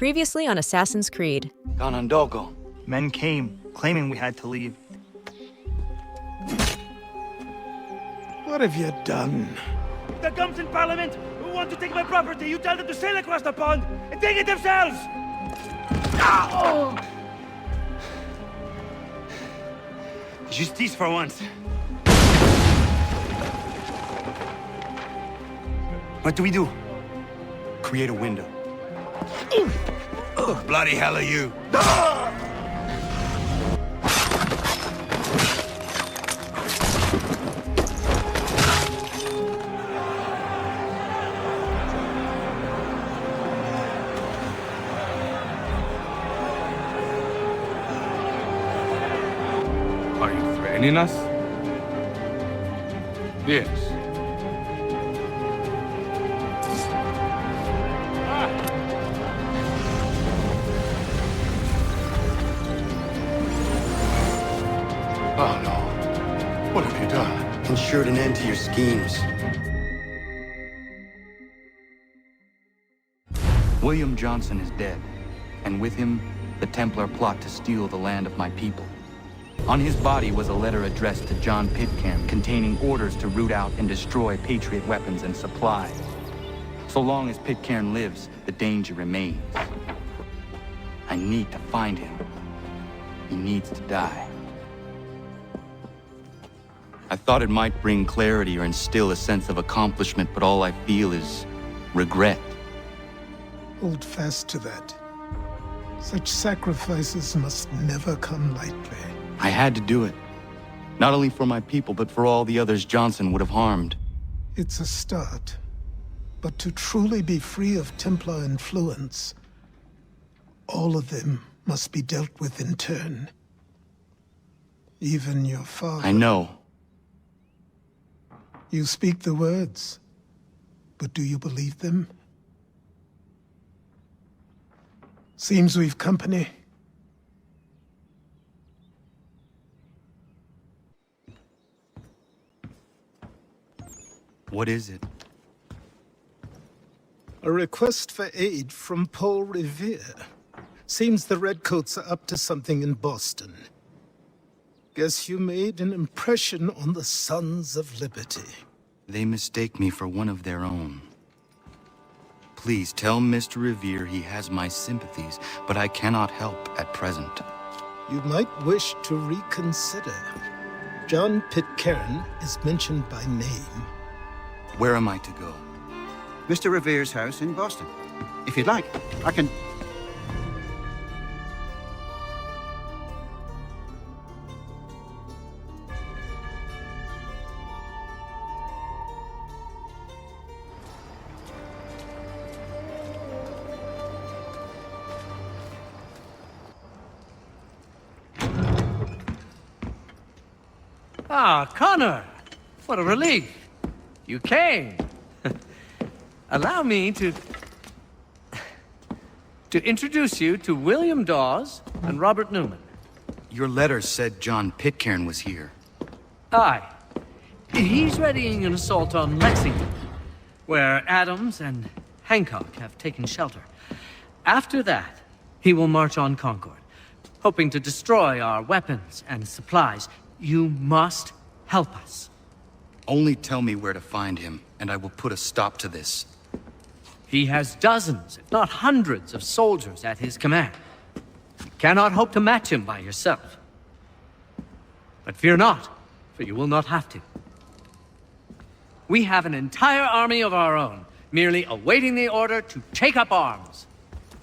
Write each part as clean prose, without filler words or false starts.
Previously on Assassin's Creed. Ganondogo. Men came, claiming we had to leave. What have you done? The gums in Parliament who want to take my property, you tell them to sail across the pond and take it themselves! Justice for once. What do we do? Create a window. Bloody hell are you? Are you threatening us? Yes. Oh no. What have you done? Ensured an end to your schemes. William Johnson is dead, and with him, the Templar plot to steal the land of my people. On his body was a letter addressed to John Pitcairn containing orders to root out and destroy Patriot weapons and supplies. So long as Pitcairn lives, the danger remains. I need to find him. He needs to die. I thought it might bring clarity or instill a sense of accomplishment, but all I feel is regret. Hold fast to that. Such sacrifices must never come lightly. I had to do it. Not only for my people, but for all the others Johnson would have harmed. It's a start. But to truly be free of Templar influence, all of them must be dealt with in turn. Even your father. I know. You speak the words, but do you believe them? Seems we've company. What is it? A request for aid from Paul Revere. Seems the Redcoats are up to something in Boston. Guess you made an impression on the Sons of Liberty. They mistake me for one of their own. Please tell Mr. Revere he has my sympathies, but I cannot help at present. You might wish to reconsider. John Pitcairn is mentioned by name. Where am I to go? Mr. Revere's house in Boston. If you'd like, I can... Ah, Connor! What a relief! You came! Allow me to introduce you to William Dawes and Robert Newman. Your letter said John Pitcairn was here. Aye. He's readying an assault on Lexington, where Adams and Hancock have taken shelter. After that, he will march on Concord, hoping to destroy our weapons and supplies. You must help us. Only tell me where to find him, and I will put a stop to this. He has dozens, if not hundreds, of soldiers at his command. You cannot hope to match him by yourself. But fear not, for you will not have to. We have an entire army of our own, merely awaiting the order to take up arms.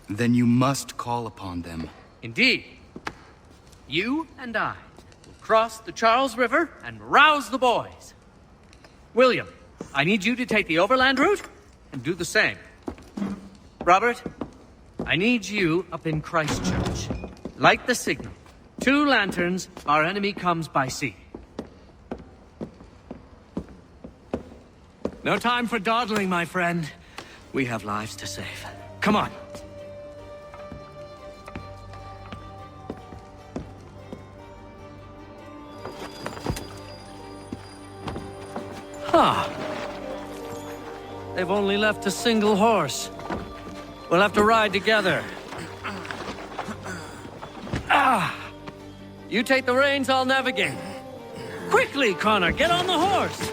Then you must call upon them. Indeed. You and I will cross the Charles River and rouse the boys. William, I need you to take the overland route and do the same. Robert, I need you up in Christchurch. Light the signal. 2 lanterns, our enemy comes by sea. No time for dawdling, my friend. We have lives to save. Come on. Huh. They've only left a single horse. We'll have to ride together. You take the reins, I'll navigate. Quickly, Connor, get on the horse!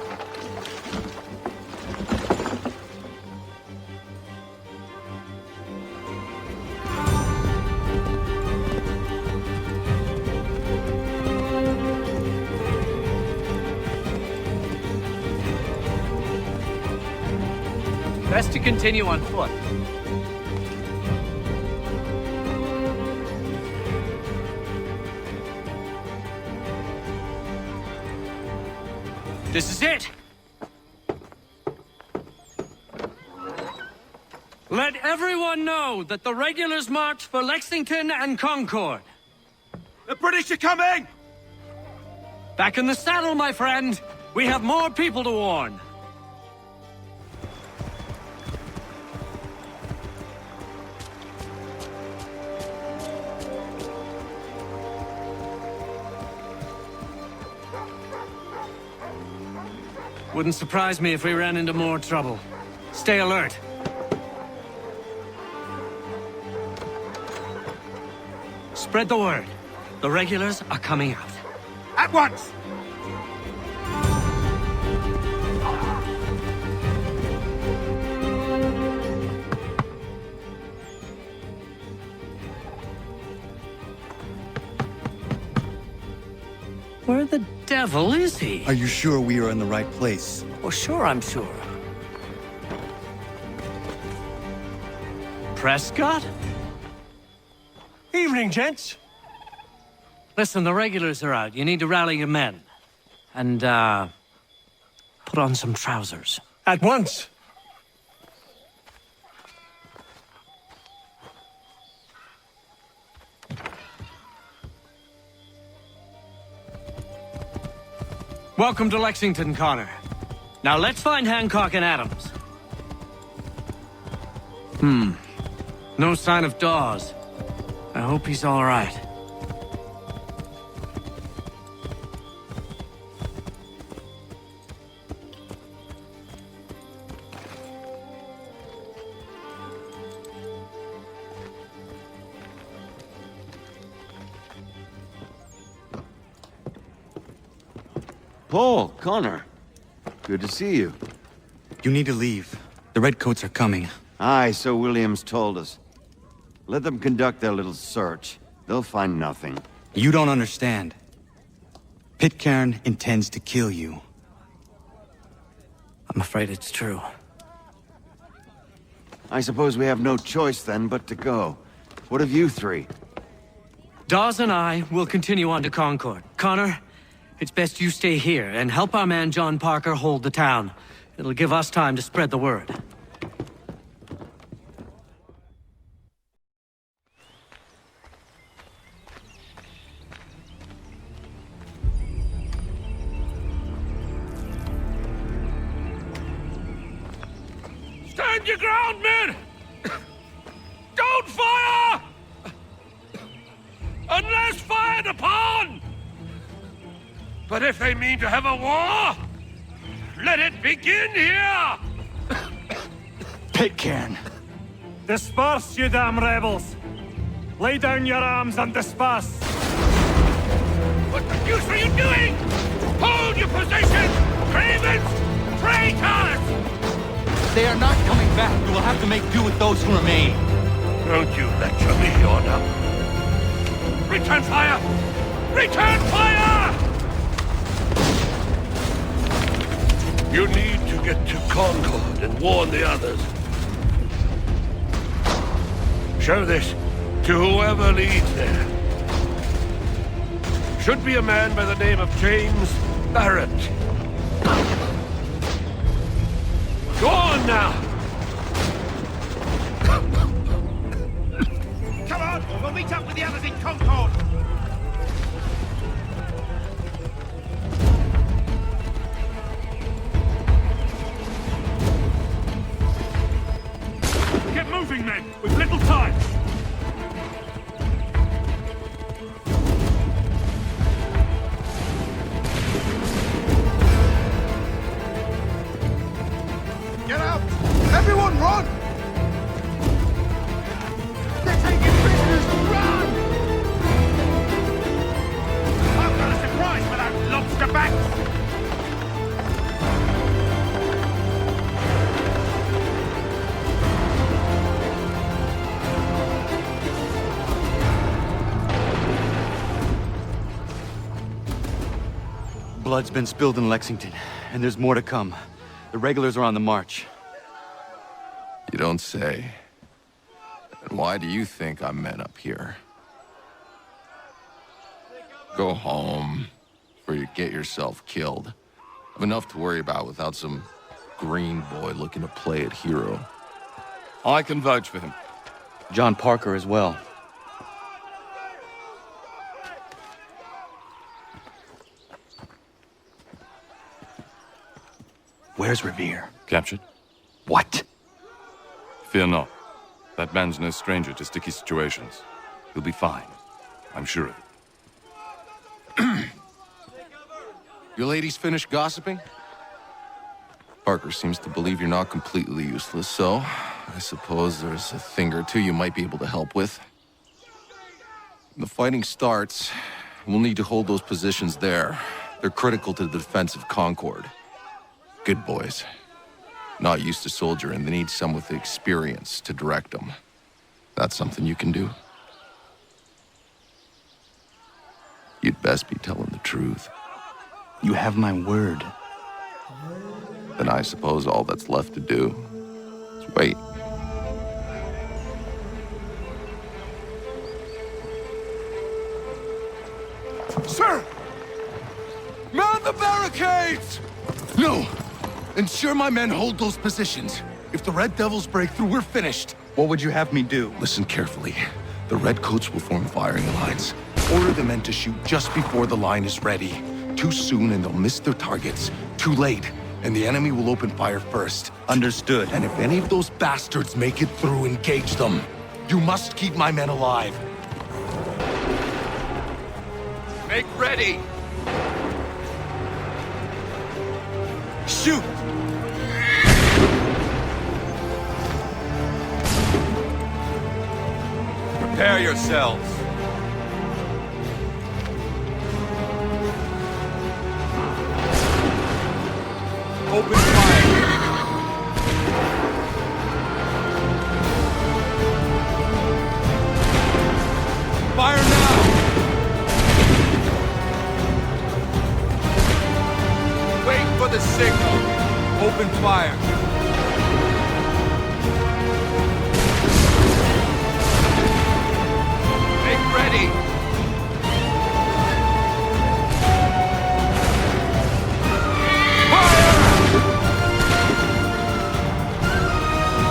Best to continue on foot. This is it! Let everyone know that the regulars marched for Lexington and Concord. The British are coming! Back in the saddle, my friend! We have more people to warn. Wouldn't surprise me if we ran into more trouble. Stay alert. Spread the word. The regulars are coming out. At once! Where the devil is he? Are you sure we are in the right place? Oh, sure, I'm sure. Prescott? Evening, gents. Listen, the regulars are out. You need to rally your men. And, put on some trousers. At once. Welcome to Lexington, Connor. Now let's find Hancock and Adams. No sign of Dawes. I hope he's all right. Paul, Connor. Good to see you. You need to leave. The Redcoats are coming. Aye, so Williams told us. Let them conduct their little search. They'll find nothing. You don't understand. Pitcairn intends to kill you. I'm afraid it's true. I suppose we have no choice then but to go. What of you three? Dawes and I will continue on to Concord. Connor, it's best you stay here and help our man John Parker hold the town. It'll give us time to spread the word. Stand your ground, men! Don't fire! Unless fired upon! But if they mean to have a war, let it begin here! Pitcairn! Disperse, you damn rebels! Lay down your arms and disperse! What the deuce are you doing? Hold your position! Cravens! Traitors! They are not coming back. You will have to make do with those who remain. Don't you lecture me, Order. Return fire! Return fire! You need to get to Concord and warn the others. Show this to whoever leads there. Should be a man by the name of James Barrett. Go on now! Come on! We'll meet up with the others in Concord! Get moving, men! We've little time! Get out! Everyone run! They're taking prisoners! Run! your backs! Blood's been spilled in Lexington, and there's more to come. The regulars are on the march. You don't say. And why do you think I'm men up here? Go home, or you get yourself killed. I've enough to worry about without some green boy looking to play it hero. I can vouch for him. John Parker as well. Where's Revere? Captured? What? Fear not. That man's no stranger to sticky situations. He'll be fine. I'm sure of it. You ladies finished gossiping? Parker seems to believe you're not completely useless, so I suppose there's a thing or two you might be able to help with. When the fighting starts, we'll need to hold those positions there. They're critical to the defense of Concord. Good boys. Not used to soldiering, they need some with the experience to direct them. That's something you can do? You'd best be telling the truth. You have my word. Then I suppose all that's left to do is wait. Sir! Man the barricades! No! Ensure my men hold those positions. If the Red Devils break through, we're finished. What would you have me do? Listen carefully. The Redcoats will form firing lines. Order the men to shoot just before the line is ready. Too soon and they'll miss their targets. Too late, and the enemy will open fire first. Understood. And if any of those bastards make it through, engage them. You must keep my men alive. Make ready! Shoot! Prepare yourselves. Open fire. Fire now! Wait for the signal. Open fire. Make ready. Fire!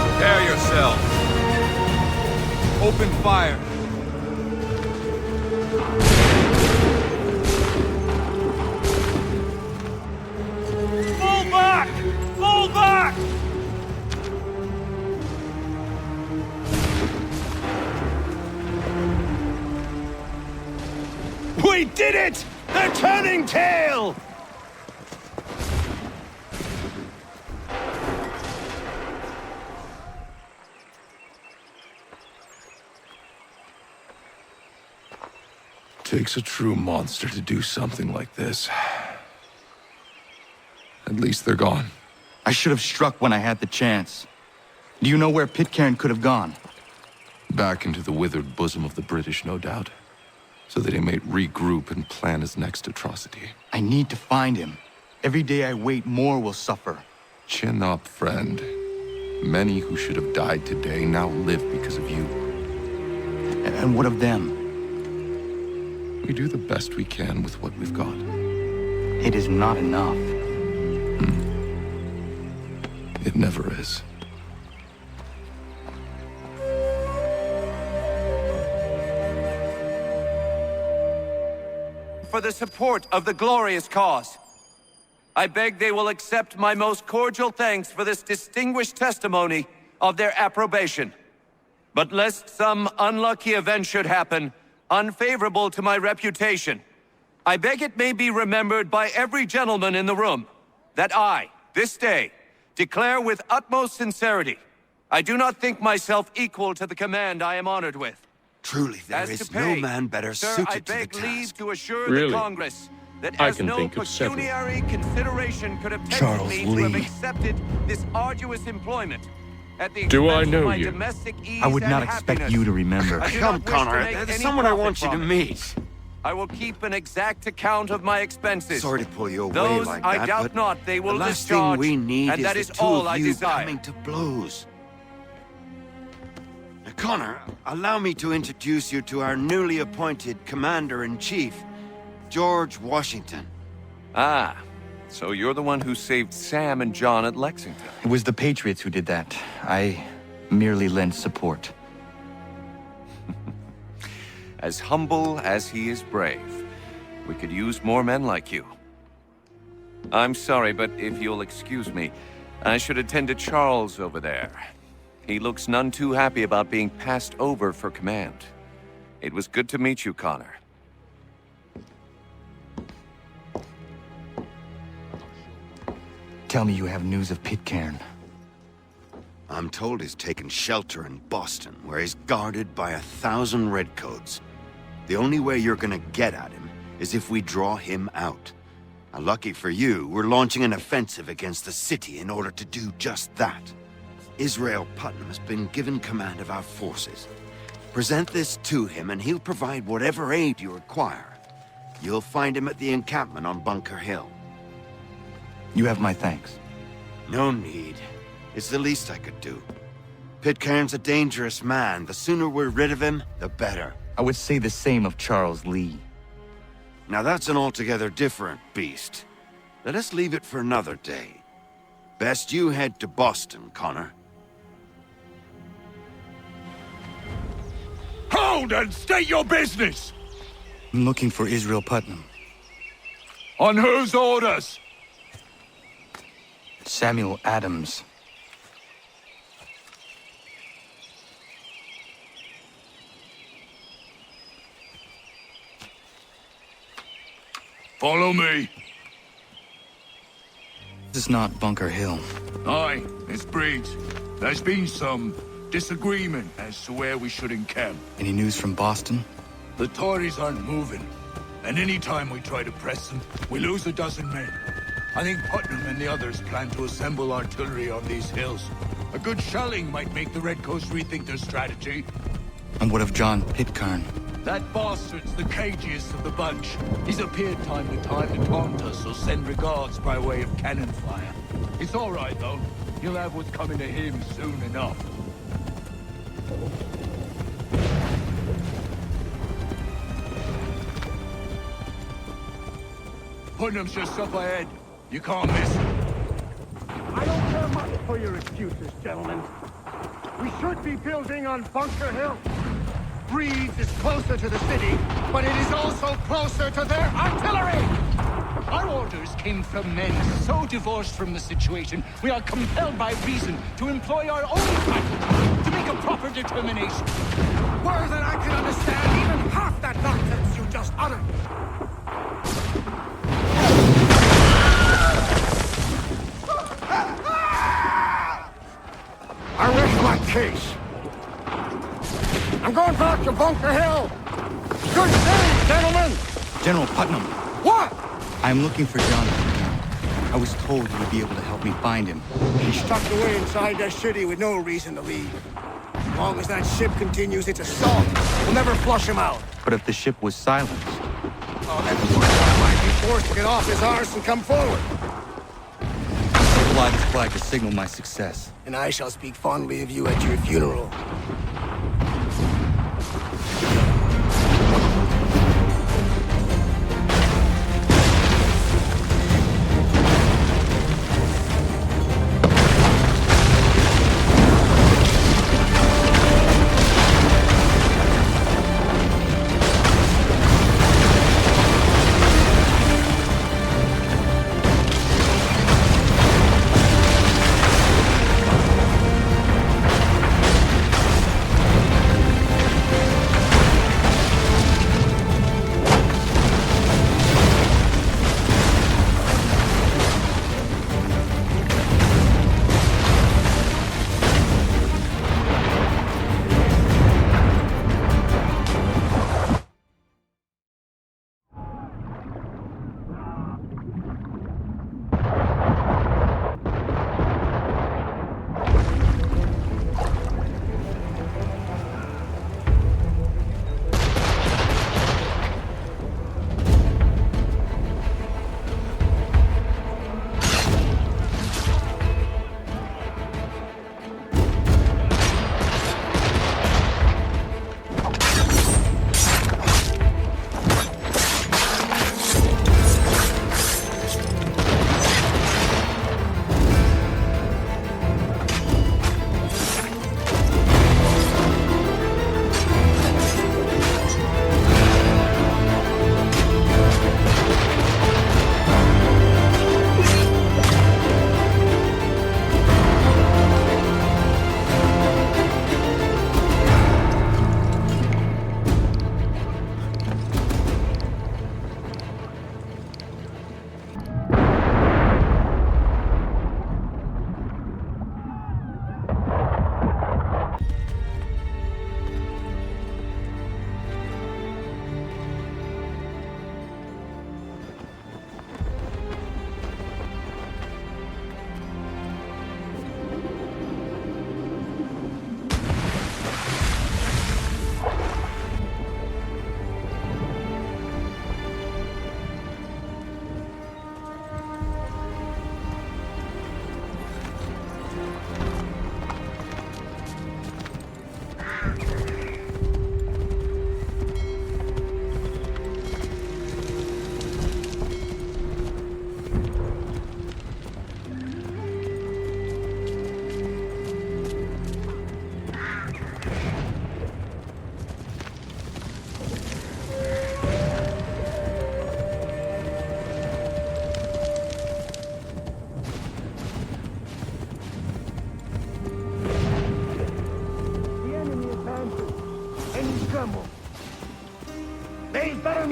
Prepare yourselves. Open fire. Fall back! Fall back! We did it! They're turning tail! Takes a true monster to do something like this. At least they're gone. I should have struck when I had the chance. Do you know where Pitcairn could have gone? Back into the withered bosom of the British, no doubt. So that he may regroup and plan his next atrocity. I need to find him. Every day I wait, more will suffer. Chin up, friend. Many who should have died today now live because of you. And what of them? We do the best we can with what we've got. It is not enough. It never is. For the support of the glorious cause. I beg they will accept my most cordial thanks for this distinguished testimony of their approbation. But lest some unlucky event should happen, unfavorable to my reputation, I beg it may be remembered by every gentleman in the room that I, this day, declare with utmost sincerity, I do not think myself equal to the command I am honored with. Truly, there As is to pay, no man better sir, suited I to the beg leave task. to assure Really? the Congress that I as can no think of several. pecuniary consideration could have tempted Charles me to have Lee. accepted this arduous employment at the Do I expense know of my you? domestic ease I would and not expect happiness. you to remember. I do Come, not wish to Connor. make There's any someone I profit want you to from it. meet. I will keep an exact account of my expenses. Sorry to pull you away Those like I that, doubt but not they will the last discharge, thing we need and is that the is two all of I you desire. coming to blows. Now, Connor, allow me to introduce you to our newly appointed Commander-in-Chief, George Washington. Ah, so you're the one who saved Sam and John at Lexington. It was the Patriots who did that. I merely lent support. As humble as he is brave, we could use more men like you. I'm sorry, but if you'll excuse me, I should attend to Charles over there. He looks none too happy about being passed over for command. It was good to meet you, Connor. Tell me you have news of Pitcairn. I'm told he's taken shelter in Boston, where he's guarded by 1,000 redcoats. The only way you're gonna get at him is if we draw him out. Now, lucky for you, we're launching an offensive against the city in order to do just that. Israel Putnam has been given command of our forces. Present this to him and he'll provide whatever aid you require. You'll find him at the encampment on Bunker Hill. You have my thanks. No need. It's the least I could do. Pitcairn's a dangerous man. The sooner we're rid of him, the better. I would say the same of Charles Lee. Now that's an altogether different beast. Let us leave it for another day. Best you head to Boston, Connor. Hold and state your business! I'm looking for Israel Putnam. On whose orders? Samuel Adams. Follow me. This is not Bunker Hill. Aye, it's Breeds. There's been some disagreement as to where we should encamp. Any news from Boston? The Tories aren't moving, and any time we try to press them, we lose a dozen men. I think Putnam and the others plan to assemble artillery on these hills. A good shelling might make the Redcoats rethink their strategy. And what of John Pitcairn? That bastard's the cagiest of the bunch. He's appeared time to time to taunt us or send regards by way of cannon fire. It's all right, though. He'll have what's coming to him soon enough. Putnam's just up ahead. You can't miss him. I don't care much for your excuses, gentlemen. We should be building on Bunker Hill. Breeds is closer to the city, but it is also closer to their artillery! Our orders came from men so divorced from the situation, we are compelled by reason to employ our own faculty to make a proper determination. More than I can understand even half that nonsense you just uttered. I rest my case. I'm going back to Bunker Hill. Good day, gentlemen. General Putnam. What? I'm looking for John Pitcairn. I was told you would be able to help me find him. He's tucked away inside that city with no reason to leave. As long as that ship continues its assault, we'll never flush him out. But if the ship was silenced? Oh, then the warlord might be forced to get off his arse and come forward. Fly this flag to signal my success. And I shall speak fondly of you at your funeral.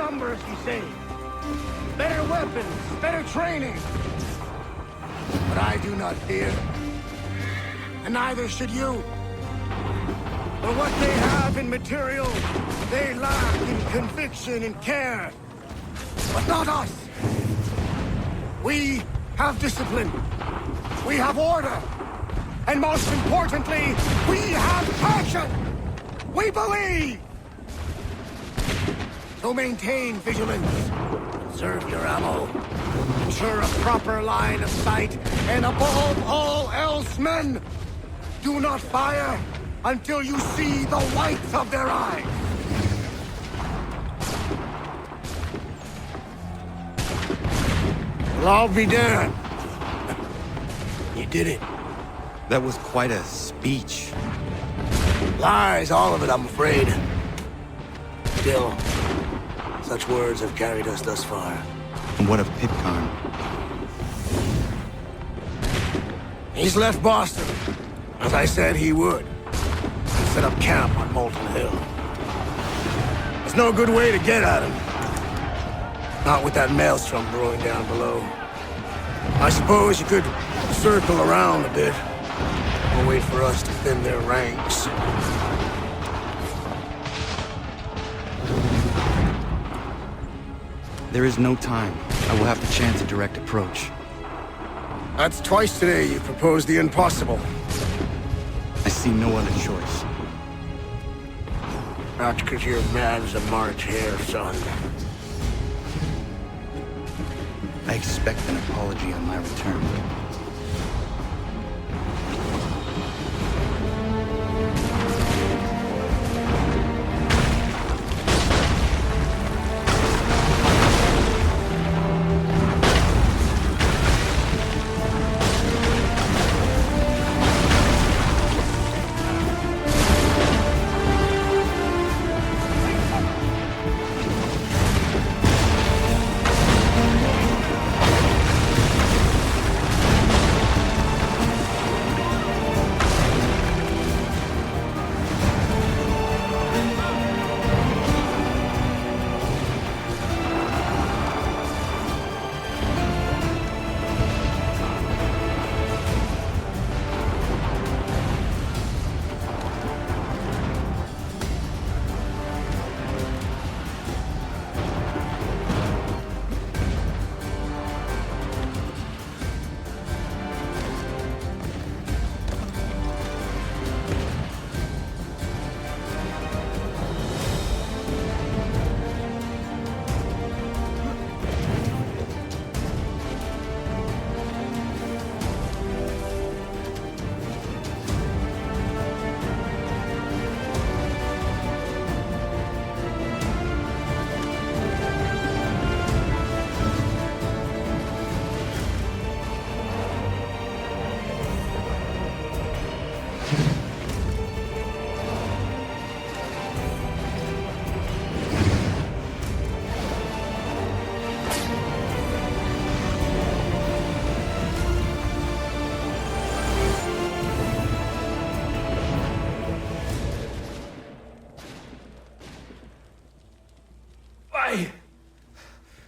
numbers, you say. Better weapons, better training. But I do not fear. And neither should you. For what they have in material, they lack in conviction and care. But not us. We have discipline. We have order. And most importantly, we have passion. We believe. So maintain vigilance. Conserve your ammo. Ensure a proper line of sight. And above all else, men, do not fire until you see the whites of their eyes. Well, I'll be damned. You did it. That was quite a speech. Lies, all of it, I'm afraid. Still, such words have carried us thus far. And what of Pitcairn? He's left Boston, as I said he would. Set up camp on Molten Hill. There's no good way to get at him. Not with that maelstrom brewing down below. I suppose you could circle around a bit, or wait for us to thin their ranks. There is no time. I will have to chance a direct approach. That's twice today you proposed the impossible. I see no other choice. Not because you're mad as a March hare, son. I expect an apology on my return.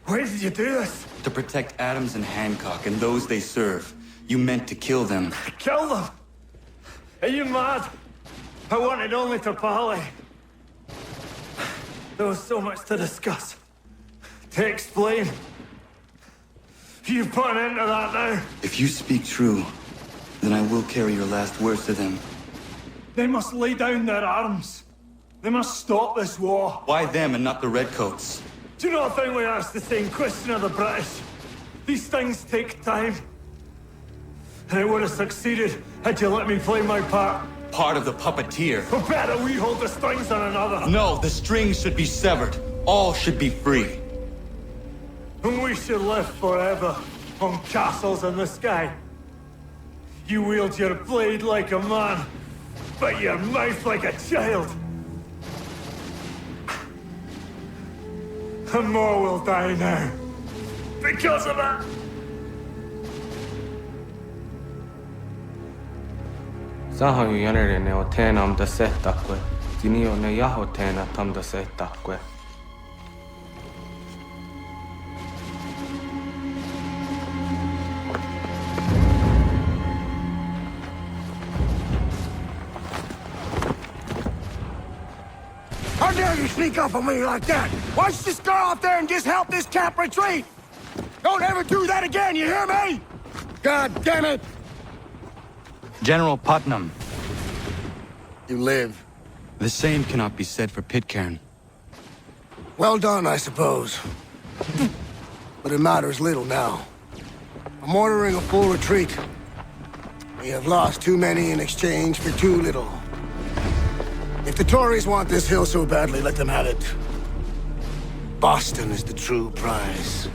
Why did you do this? To protect Adams and Hancock and those they serve. You meant to kill them. Kill them? Are you mad? I wanted only to parley. There was so much to discuss. To explain. You put an end to that now. If you speak true, then I will carry your last words to them. They must lay down their arms. They must stop this war. Why them and not the Redcoats? Do you not think we asked the same question of the British? These things take time. And it would have succeeded had you let me play my part. Part of the puppeteer. Or better, we hold the strings on another. No, the strings should be severed. All should be free. And we should live forever on castles in the sky. You wield your blade like a man, but your mouth like a child. And more will die now. Because of it. Sahan jänerene o teenam da setakwe. Tinio ne jaho teena tam da setakwe. you sneak up on me like that? Why don't you just go out there and just help this camp retreat? Don't ever do that again, you hear me? God damn it! General Putnam. You live. The same cannot be said for Pitcairn. Well done, I suppose. But it matters little now. I'm ordering a full retreat. We have lost too many in exchange for too little. If the Tories want this hill so badly, let them have it. Boston is the true prize.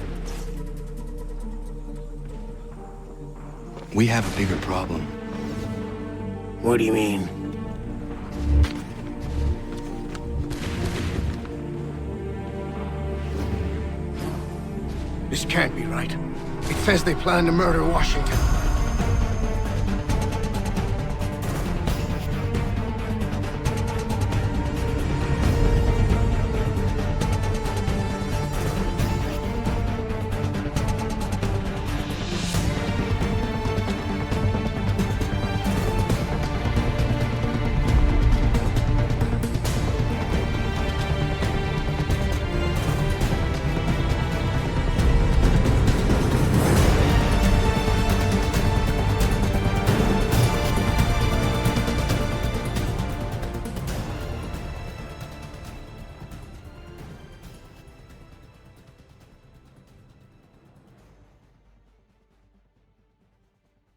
We have a bigger problem. What do you mean? This can't be right. It says they plan to murder Washington.